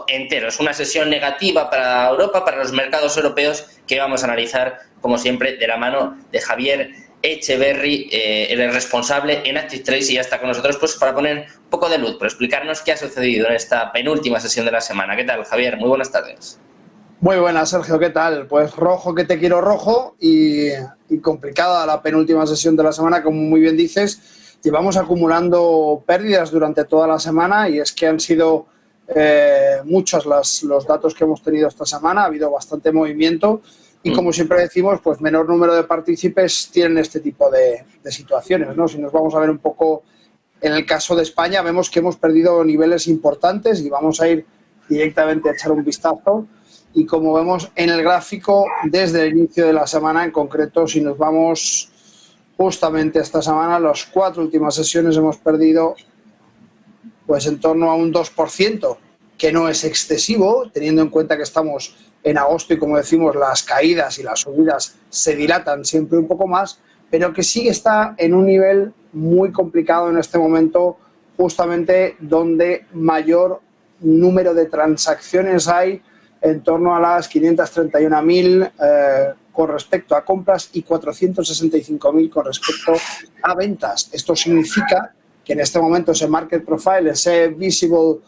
entero. Es una sesión negativa para Europa, para los mercados europeos, que vamos a analizar, como siempre, de la mano de Javier Echeverry, el responsable en Active Trades, y ya está con nosotros pues para poner un poco de luz, para explicarnos qué ha sucedido en esta penúltima sesión de la semana. ¿Qué tal, Javier? Muy buenas tardes. Muy buenas, Sergio, ¿qué tal? Pues rojo que te quiero rojo y complicada la penúltima sesión de la semana, como muy bien dices. Llevamos acumulando pérdidas durante toda la semana y es que han sido muchos los datos que hemos tenido esta semana. Ha habido bastante movimiento y, como siempre decimos, pues menor número de partícipes tienen este tipo de situaciones, ¿no? Si nos vamos a ver un poco en el caso de España, vemos que hemos perdido niveles importantes y vamos a ir directamente a echar un vistazo. Y como vemos en el gráfico, desde el inicio de la semana, en concreto, si nos vamos justamente esta semana, las 4 últimas sesiones hemos perdido pues en torno a un 2%, que no es excesivo, teniendo en cuenta que estamos en agosto y, como decimos, las caídas y las subidas se dilatan siempre un poco más, pero que sí está en un nivel muy complicado en este momento, justamente donde mayor número de transacciones hay, en torno a las 531.000 con respecto a compras y 465.000 con respecto a ventas. Esto significa que en este momento ese market profile, ese visible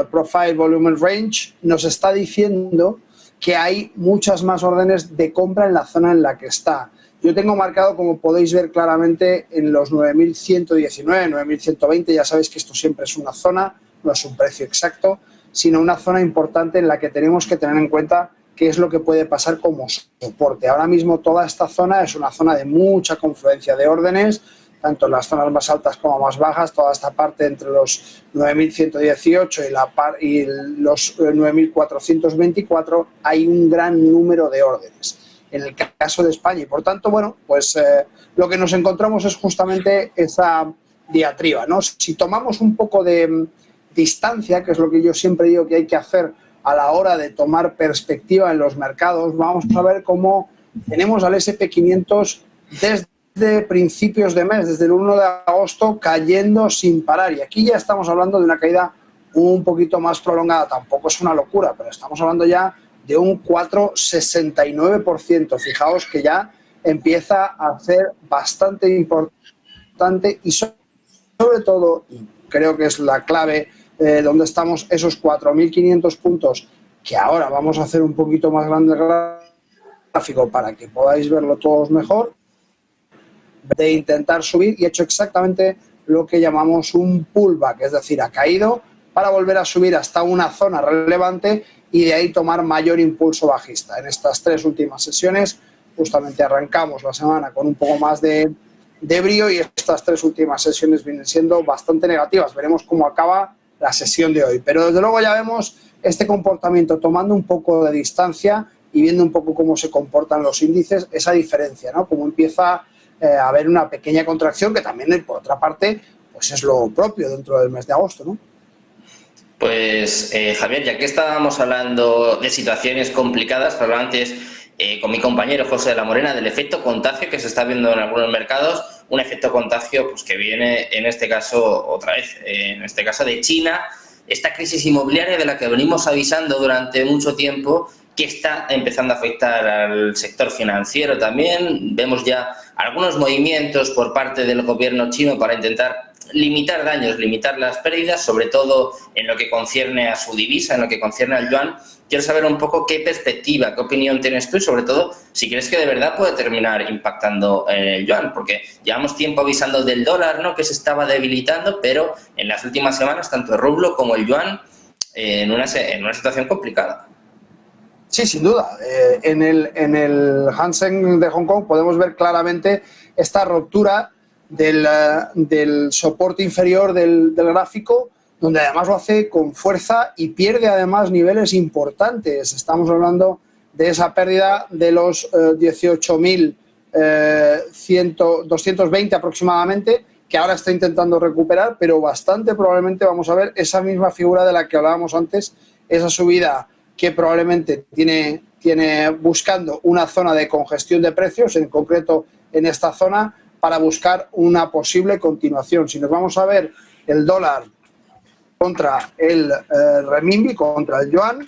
profile volume range, nos está diciendo que hay muchas más órdenes de compra en la zona en la que está. Yo tengo marcado, como podéis ver claramente, en los 9.119, 9.120, ya sabéis que esto siempre es una zona, no es un precio exacto, sino una zona importante en la que tenemos que tener en cuenta qué es lo que puede pasar como soporte. Ahora mismo toda esta zona es una zona de mucha confluencia de órdenes, tanto en las zonas más altas como más bajas. Toda esta parte entre los 9.118 y los 9.424 hay un gran número de órdenes. En el caso de España, y por tanto, bueno, pues lo que nos encontramos es justamente esa diatriba, ¿no? Si tomamos un poco de distancia, que es lo que yo siempre digo que hay que hacer a la hora de tomar perspectiva en los mercados, vamos a ver cómo tenemos al SP500 desde principios de mes, desde el 1 de agosto, cayendo sin parar. Y aquí ya estamos hablando de una caída un poquito más prolongada. Tampoco es una locura, pero estamos hablando ya de un 4,69%. Fijaos que ya empieza a ser bastante importante y sobre todo, y creo que es la clave, donde estamos, esos 4.500 puntos, que ahora vamos a hacer un poquito más grande el gráfico para que podáis verlo todos mejor, de intentar subir, y he hecho exactamente lo que llamamos un pullback, es decir, ha caído para volver a subir hasta una zona relevante y de ahí tomar mayor impulso bajista. En estas 3 últimas sesiones justamente arrancamos la semana con un poco más de brío y estas 3 últimas sesiones vienen siendo bastante negativas. Veremos cómo acaba la sesión de hoy, pero desde luego ya vemos este comportamiento tomando un poco de distancia y viendo un poco cómo se comportan los índices, esa diferencia, ¿no? Cómo empieza a haber una pequeña contracción, que también, por otra parte, pues es lo propio dentro del mes de agosto, ¿no? Pues Javier, ya que estábamos hablando de situaciones complicadas, hablaba antes con mi compañero José de la Morena del efecto contagio que se está viendo en algunos mercados, un efecto contagio pues que viene en este caso otra vez, en este caso de China, esta crisis inmobiliaria de la que venimos avisando durante mucho tiempo, que está empezando a afectar al sector financiero también. Vemos ya algunos movimientos por parte del gobierno chino para intentar limitar daños, limitar las pérdidas, sobre todo en lo que concierne a su divisa, en lo que concierne al yuan. Quiero saber un poco qué perspectiva, qué opinión tienes tú y, sobre todo, si crees que de verdad puede terminar impactando el yuan, porque llevamos tiempo avisando del dólar, ¿no?, que se estaba debilitando, pero en las últimas semanas tanto el rublo como el yuan en una situación complicada. Sí, sin duda. En el Hang Seng de Hong Kong podemos ver claramente esta ruptura del soporte inferior del gráfico, donde además lo hace con fuerza y pierde además niveles importantes. Estamos hablando de esa pérdida de los 18.220 aproximadamente, que ahora está intentando recuperar, pero bastante probablemente vamos a ver esa misma figura de la que hablábamos antes, esa subida que probablemente tiene buscando una zona de congestión de precios, en concreto en esta zona, para buscar una posible continuación. Si nos vamos a ver el dólar contra el renminbi, contra el yuan,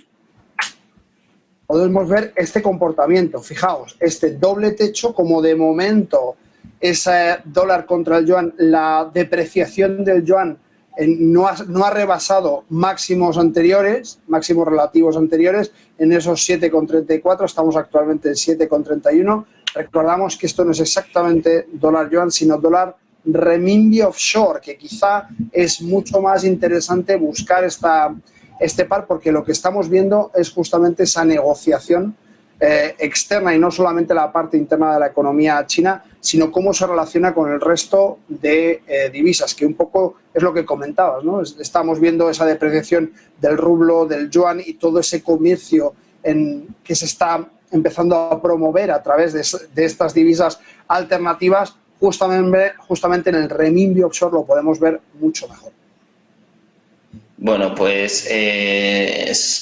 podemos ver este comportamiento. Fijaos, este doble techo, como de momento ese dólar contra el yuan, la depreciación del yuan no ha rebasado máximos relativos anteriores, en esos 7,34, estamos actualmente en 7,31. Recordamos que esto no es exactamente dólar yuan, sino dólar renminbi offshore, que quizá es mucho más interesante buscar este par, porque lo que estamos viendo es justamente esa negociación externa y no solamente la parte interna de la economía china, sino cómo se relaciona con el resto de divisas, que un poco es lo que comentabas, ¿no? Estamos viendo esa depreciación del rublo, del yuan y todo ese comercio que se está empezando a promover a través de estas divisas alternativas. Justamente en el renminbi offshore lo podemos ver mucho mejor. Bueno, pues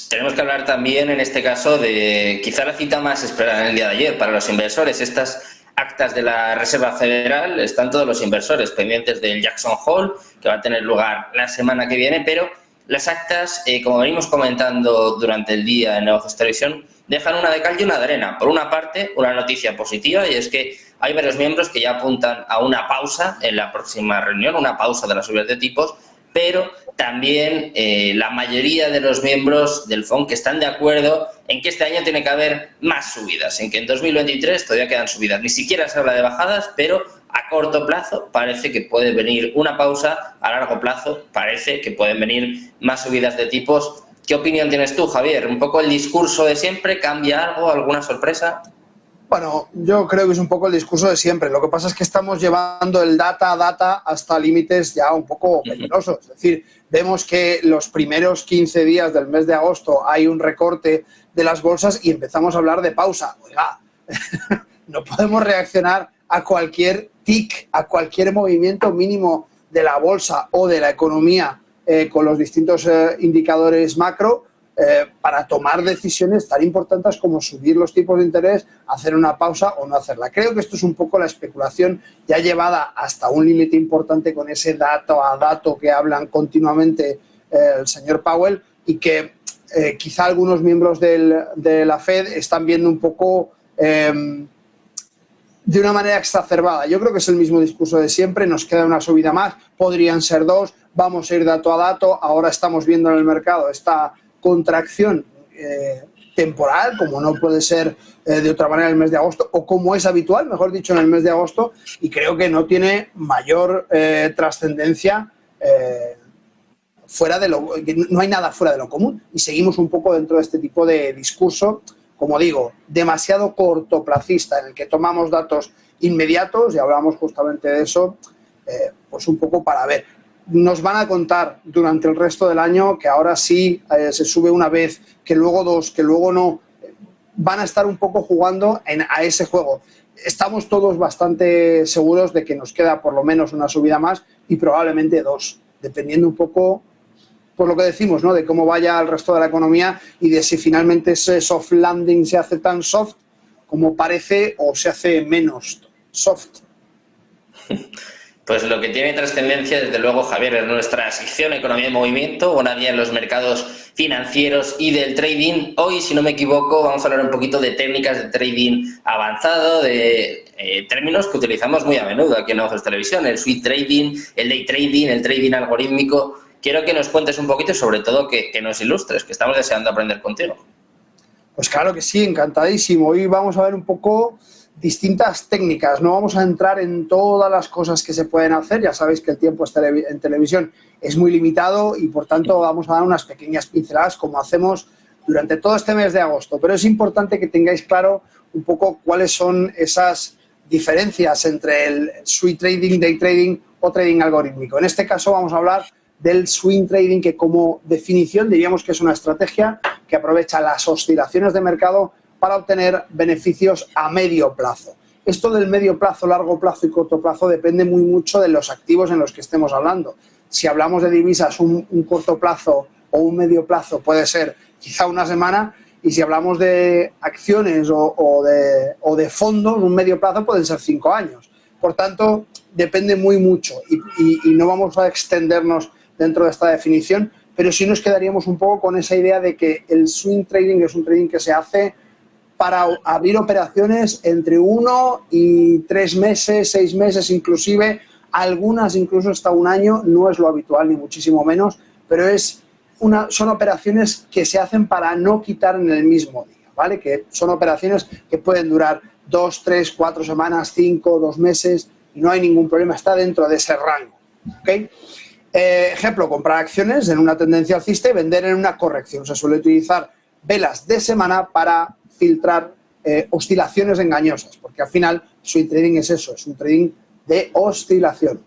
tenemos que hablar también en este caso de quizá la cita más esperada en el día de ayer para los inversores. Estas actas de la Reserva Federal, están todos los inversores pendientes del Jackson Hole, que va a tener lugar la semana que viene, pero las actas, como venimos comentando durante el día en Negocios Televisión, dejan una de cal y una de arena. Por una parte, una noticia positiva, y es que hay varios miembros que ya apuntan a una pausa en la próxima reunión, una pausa de las subidas de tipos, pero también la mayoría de los miembros del FONC que están de acuerdo en que este año tiene que haber más subidas, en que en 2023 todavía quedan subidas. Ni siquiera se habla de bajadas, pero a corto plazo parece que puede venir una pausa, a largo plazo parece que pueden venir más subidas de tipos. ¿Qué opinión tienes tú, Javier? ¿Un poco el discurso de siempre? ¿Cambia algo? ¿Alguna sorpresa? Bueno, yo creo que es un poco el discurso de siempre. Lo que pasa es que estamos llevando el data hasta límites ya un poco peligrosos. Es decir, vemos que los primeros 15 días del mes de agosto hay un recorte de las bolsas y empezamos a hablar de pausa. Oiga, no podemos reaccionar a cualquier tic, a cualquier movimiento mínimo de la bolsa o de la economía con los distintos indicadores macro, para tomar decisiones tan importantes como subir los tipos de interés, hacer una pausa o no hacerla. Creo que esto es un poco la especulación ya llevada hasta un límite importante con ese dato a dato que hablan continuamente el señor Powell, y que quizá algunos miembros de la Fed están viendo un poco de una manera exacerbada. Yo creo que es el mismo discurso de siempre, nos queda una subida más, podrían ser dos, vamos a ir dato a dato. Ahora estamos viendo en el mercado esta contracción temporal, como no puede ser de otra manera en el mes de agosto, o como es habitual, mejor dicho, en el mes de agosto, y creo que no tiene mayor trascendencia no hay nada fuera de lo común, y seguimos un poco dentro de este tipo de discurso, como digo, demasiado cortoplacista, en el que tomamos datos inmediatos, y hablamos justamente de eso, pues un poco para ver. Nos van a contar durante el resto del año que ahora sí se sube una vez, que luego dos, que luego no. Van a estar un poco jugando a ese juego. Estamos todos bastante seguros de que nos queda por lo menos una subida más y probablemente dos, dependiendo un poco, por lo que decimos, ¿no?, de cómo vaya el resto de la economía y de si finalmente ese soft landing se hace tan soft como parece o se hace menos soft. Pues lo que tiene trascendencia, desde luego, Javier, es nuestra sección Economía en Movimiento, una guía en los mercados financieros y del trading. Hoy, si no me equivoco, vamos a hablar un poquito de técnicas de trading avanzado, de términos que utilizamos muy a menudo aquí en Negocios Televisión, el swing trading, el day trading, el trading algorítmico. Quiero que nos cuentes un poquito y sobre todo que nos ilustres, que estamos deseando aprender contigo. Pues claro que sí, encantadísimo. Hoy vamos a ver un poco distintas técnicas. No vamos a entrar en todas las cosas que se pueden hacer. Ya sabéis que el tiempo en televisión es muy limitado y, por tanto, vamos a dar unas pequeñas pinceladas como hacemos durante todo este mes de agosto. Pero es importante que tengáis claro un poco cuáles son esas diferencias entre el swing trading, day trading o trading algorítmico. En este caso vamos a hablar del swing trading, que como definición diríamos que es una estrategia que aprovecha las oscilaciones de mercado para obtener beneficios a medio plazo. Esto del medio plazo, largo plazo y corto plazo depende muy mucho de los activos en los que estemos hablando. Si hablamos de divisas, un corto plazo o un medio plazo puede ser quizá una semana, y si hablamos de acciones o de fondos, un medio plazo pueden ser 5 años. Por tanto, depende muy mucho y no vamos a extendernos dentro de esta definición, pero sí nos quedaríamos un poco con esa idea de que el swing trading es un trading que se hace para abrir operaciones entre 1 y 3 meses, 6 meses inclusive, algunas incluso hasta un año, no es lo habitual ni muchísimo menos, pero son operaciones que se hacen para no quitar en el mismo día, ¿vale? Que son operaciones que pueden durar 2, 3, 4 semanas, 5, 2 meses y no hay ningún problema, está dentro de ese rango, ¿ok? Ejemplo, comprar acciones en una tendencia alcista y vender en una corrección. Se suele utilizar velas de semana para filtrar oscilaciones engañosas, porque al final swing trading es eso, es un trading de oscilación.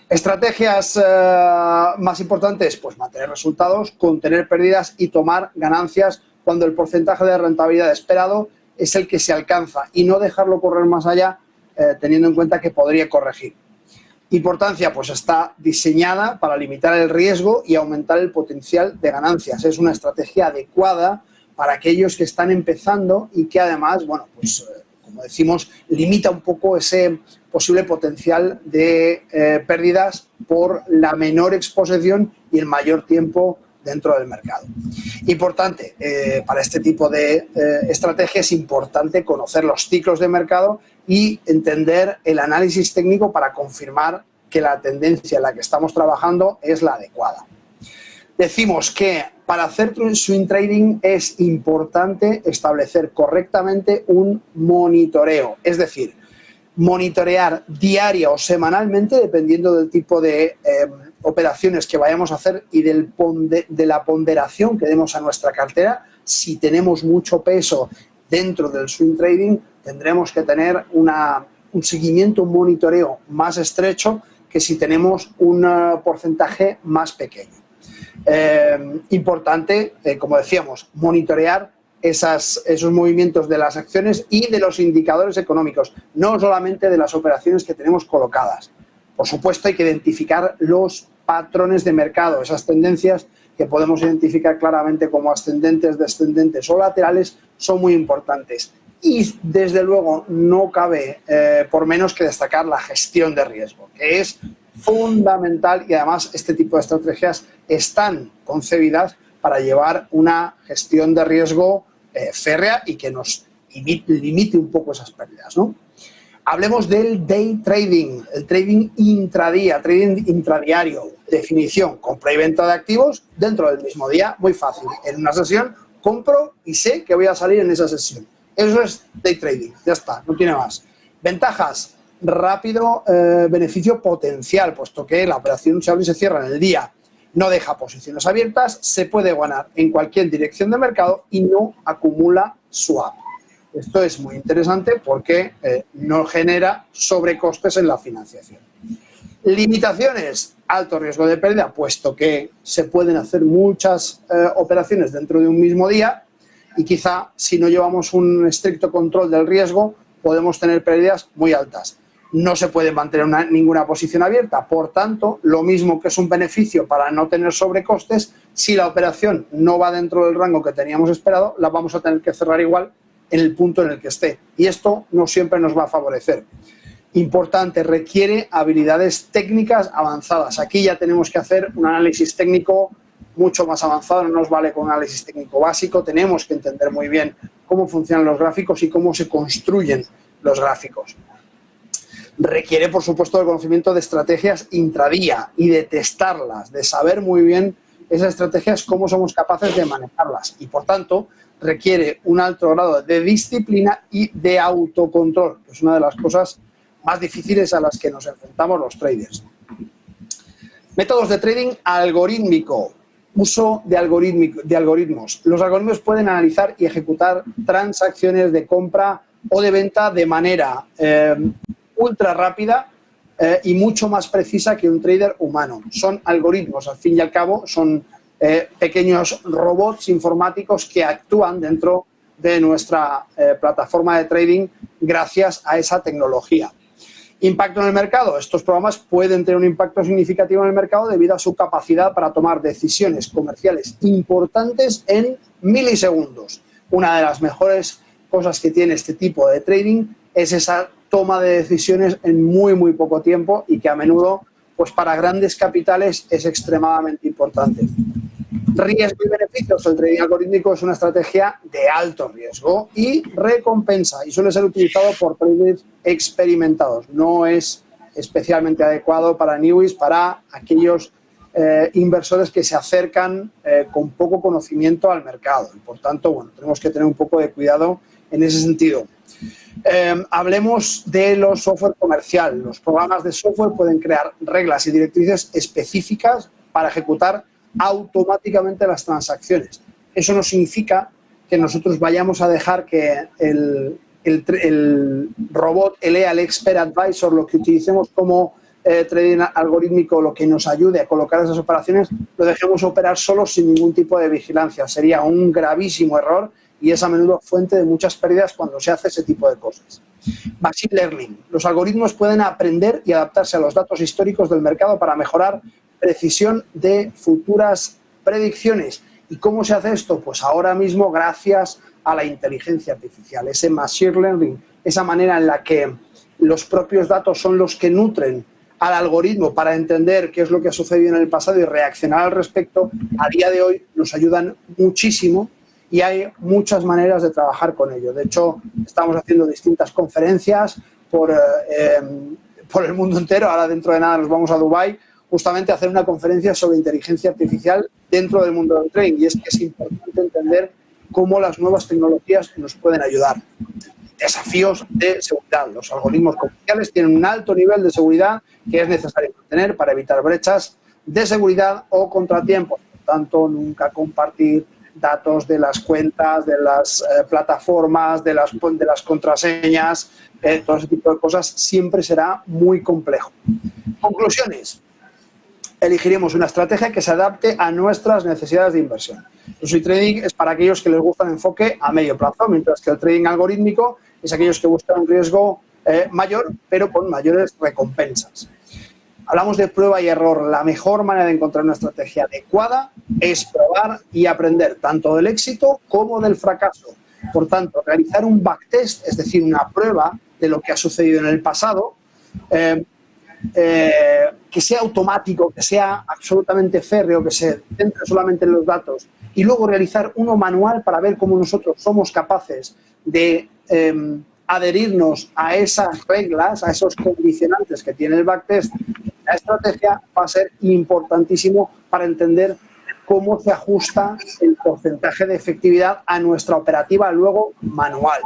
Estrategias más importantes, pues mantener resultados, contener pérdidas y tomar ganancias cuando el porcentaje de rentabilidad esperado es el que se alcanza y no dejarlo correr más allá teniendo en cuenta que podría corregir. Importancia, pues está diseñada para limitar el riesgo y aumentar el potencial de ganancias. Es una estrategia adecuada para aquellos que están empezando y que además, bueno, pues como decimos, limita un poco ese posible potencial de pérdidas por la menor exposición y el mayor tiempo dentro del mercado. Importante, para este tipo de estrategia es importante conocer los ciclos de mercado y entender el análisis técnico para confirmar que la tendencia en la que estamos trabajando es la adecuada. Decimos que para hacer swing trading es importante establecer correctamente un monitoreo, es decir, monitorear diaria o semanalmente, dependiendo del tipo de operaciones que vayamos a hacer y de la ponderación que demos a nuestra cartera. Si tenemos mucho peso dentro del swing trading, tendremos que tener un seguimiento, un monitoreo más estrecho que si tenemos un porcentaje más pequeño. Importante, como decíamos, monitorear esos movimientos de las acciones y de los indicadores económicos, no solamente de las operaciones que tenemos colocadas. Por supuesto, hay que identificar los patrones de mercado, esas tendencias que podemos identificar claramente como ascendentes, descendentes o laterales, son muy importantes. Y, desde luego, no cabe por menos que destacar la gestión de riesgo, que es fundamental y, además, este tipo de estrategias están concebidas para llevar una gestión de riesgo férrea y que nos limite un poco esas pérdidas, ¿no? Hablemos del day trading, el trading intradía, trading intradiario. Definición, compra y venta de activos dentro del mismo día, muy fácil. En una sesión compro y sé que voy a salir en esa sesión. Eso es day trading, ya está, no tiene más. Ventajas, rápido beneficio potencial, puesto que la operación se abre y se cierra en el día. No deja posiciones abiertas, se puede ganar en cualquier dirección de mercado y no acumula swap. Esto es muy interesante porque no genera sobrecostes en la financiación. Limitaciones, alto riesgo de pérdida, puesto que se pueden hacer muchas operaciones dentro de un mismo día y quizá si no llevamos un estricto control del riesgo podemos tener pérdidas muy altas. No se puede mantener ninguna posición abierta, por tanto, lo mismo que es un beneficio para no tener sobrecostes, si la operación no va dentro del rango que teníamos esperado, la vamos a tener que cerrar igual en el punto en el que esté. Y esto no siempre nos va a favorecer. Importante, requiere habilidades técnicas avanzadas. Aquí ya tenemos que hacer un análisis técnico mucho más avanzado, no nos vale con un análisis técnico básico, tenemos que entender muy bien cómo funcionan los gráficos y cómo se construyen los gráficos. Requiere, por supuesto, el conocimiento de estrategias intradía y de testarlas, de saber muy bien esas estrategias, cómo somos capaces de manejarlas. Y, por tanto, requiere un alto grado de disciplina y de autocontrol, que es una de las cosas más difíciles a las que nos enfrentamos los traders. Métodos de trading algorítmico. Uso de algoritmos. Los algoritmos pueden analizar y ejecutar transacciones de compra o de venta de manera ultra rápida y mucho más precisa que un trader humano. Son algoritmos, al fin y al cabo, son pequeños robots informáticos que actúan dentro de nuestra plataforma de trading gracias a esa tecnología. Impacto en el mercado. Estos programas pueden tener un impacto significativo en el mercado debido a su capacidad para tomar decisiones comerciales importantes en milisegundos. Una de las mejores cosas que tiene este tipo de trading es esa toma de decisiones en muy, muy poco tiempo y que a menudo, pues para grandes capitales, es extremadamente importante. Riesgo y beneficios. El trading algorítmico es una estrategia de alto riesgo y recompensa y suele ser utilizado por traders experimentados. No es especialmente adecuado para newbies, para aquellos inversores que se acercan con poco conocimiento al mercado. Y por tanto, bueno, tenemos que tener un poco de cuidado en ese sentido. Hablemos de los software comercial. Los programas de software pueden crear reglas y directrices específicas para ejecutar automáticamente las transacciones. Eso no significa que nosotros vayamos a dejar que el robot, el Expert Advisor, lo que utilicemos como trading algorítmico, lo que nos ayude a colocar esas operaciones, lo dejemos operar solo sin ningún tipo de vigilancia. Sería un gravísimo error y es a menudo fuente de muchas pérdidas cuando se hace ese tipo de cosas. Machine Learning. Los algoritmos pueden aprender y adaptarse a los datos históricos del mercado para mejorar precisión de futuras predicciones. ¿Y cómo se hace esto? Pues ahora mismo gracias a la inteligencia artificial, ese Machine Learning, esa manera en la que los propios datos son los que nutren al algoritmo para entender qué es lo que ha sucedido en el pasado y reaccionar al respecto, a día de hoy nos ayudan muchísimo y hay muchas maneras de trabajar con ello. De hecho, estamos haciendo distintas conferencias por el mundo entero. Ahora dentro de nada nos vamos a Dubái justamente a hacer una conferencia sobre inteligencia artificial dentro del mundo del trading, y es que es importante entender cómo las nuevas tecnologías nos pueden ayudar. Desafíos de seguridad. Los algoritmos comerciales tienen un alto nivel de seguridad que es necesario mantener para evitar brechas de seguridad o contratiempos. Por tanto, nunca compartir datos de las cuentas, de las plataformas, de las contraseñas, todo ese tipo de cosas siempre será muy complejo. Conclusiones. Elegiremos una estrategia que se adapte a nuestras necesidades de inversión. El swing trading es para aquellos que les gusta el enfoque a medio plazo, mientras que el trading algorítmico es aquellos que buscan un riesgo mayor, pero con mayores recompensas. Hablamos de prueba y error. La mejor manera de encontrar una estrategia adecuada es probar y aprender tanto del éxito como del fracaso. Por tanto, realizar un backtest, es decir, una prueba de lo que ha sucedido en el pasado, que sea automático, que sea absolutamente férreo, que se centre solamente en los datos, y luego realizar uno manual para ver cómo nosotros somos capaces de adherirnos a esas reglas, a esos condicionantes que tiene el backtest. La estrategia va a ser importantísimo para entender cómo se ajusta el porcentaje de efectividad a nuestra operativa luego manual.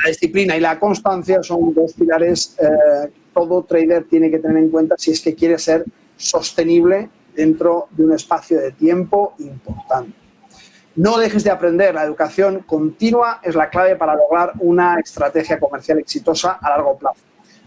La disciplina y la constancia son dos pilares que todo trader tiene que tener en cuenta si es que quiere ser sostenible dentro de un espacio de tiempo importante. No dejes de aprender. La educación continua es la clave para lograr una estrategia comercial exitosa a largo plazo.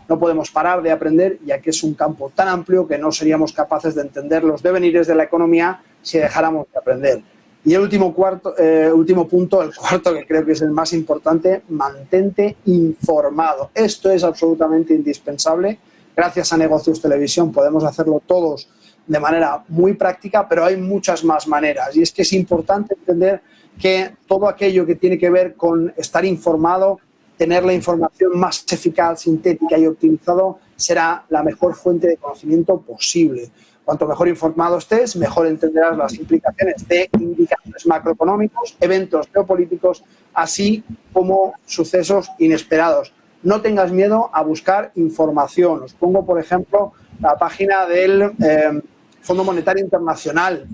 No podemos parar de aprender, ya que es un campo tan amplio que no seríamos capaces de entender los devenires de la economía si dejáramos de aprender. Y el último punto, el cuarto, que creo que es el más importante: mantente informado. Esto es absolutamente indispensable. Gracias a Negocios Televisión podemos hacerlo todos de manera muy práctica, pero hay muchas más maneras. Y es que es importante entender que todo aquello que tiene que ver con estar informado, tener la información más eficaz, sintética y optimizado, será la mejor fuente de conocimiento posible. Cuanto mejor informado estés, mejor entenderás las implicaciones de indicadores macroeconómicos, eventos geopolíticos, así como sucesos inesperados. No tengas miedo a buscar información. Os pongo, por ejemplo, la página del Fondo Monetario Internacional.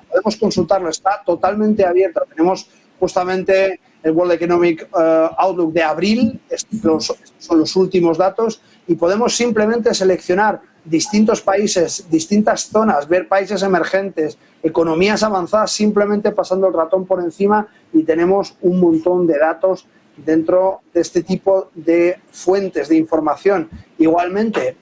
Podemos consultarlo, está totalmente abierta. Tenemos justamente el World Economic Outlook de abril, estos son los últimos datos, y podemos simplemente seleccionar distintos países, distintas zonas, ver países emergentes, economías avanzadas, simplemente pasando el ratón por encima, y tenemos un montón de datos dentro de este tipo de fuentes de información. Igualmente,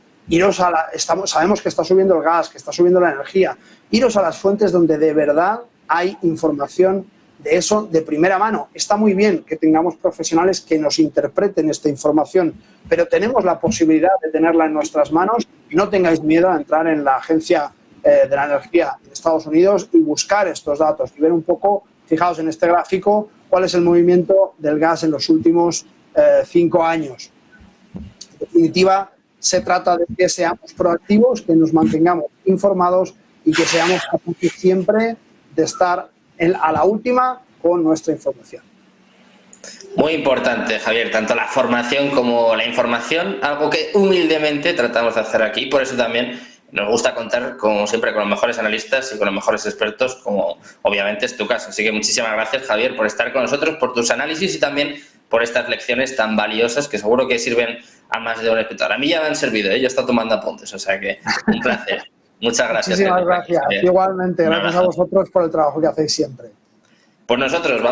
sabemos que está subiendo el gas, que está subiendo la energía. Iros a las fuentes donde de verdad hay información de eso de primera mano. Está muy bien que tengamos profesionales que nos interpreten esta información, pero tenemos la posibilidad de tenerla en nuestras manos. No tengáis miedo a entrar en la Agencia de la Energía de Estados Unidos y buscar estos datos y ver un poco, fijaos en este gráfico, cuál es el movimiento del gas en los últimos 5 años. En definitiva, se trata de que seamos proactivos, que nos mantengamos informados y que seamos capaces siempre de estar a la última con nuestra información. Muy importante, Javier, tanto la formación como la información, algo que humildemente tratamos de hacer aquí, por eso también nos gusta contar, como siempre, con los mejores analistas y con los mejores expertos, como obviamente es tu caso. Así que muchísimas gracias, Javier, por estar con nosotros, por tus análisis y también por estas lecciones tan valiosas que seguro que sirven a más de un espectador. A mí ya me han servido, yo he estado tomando apuntes, o sea que un placer. Muchas gracias. Muchísimas gracias. Igualmente, gracias a vosotros por el trabajo que hacéis siempre. Pues nosotros vamos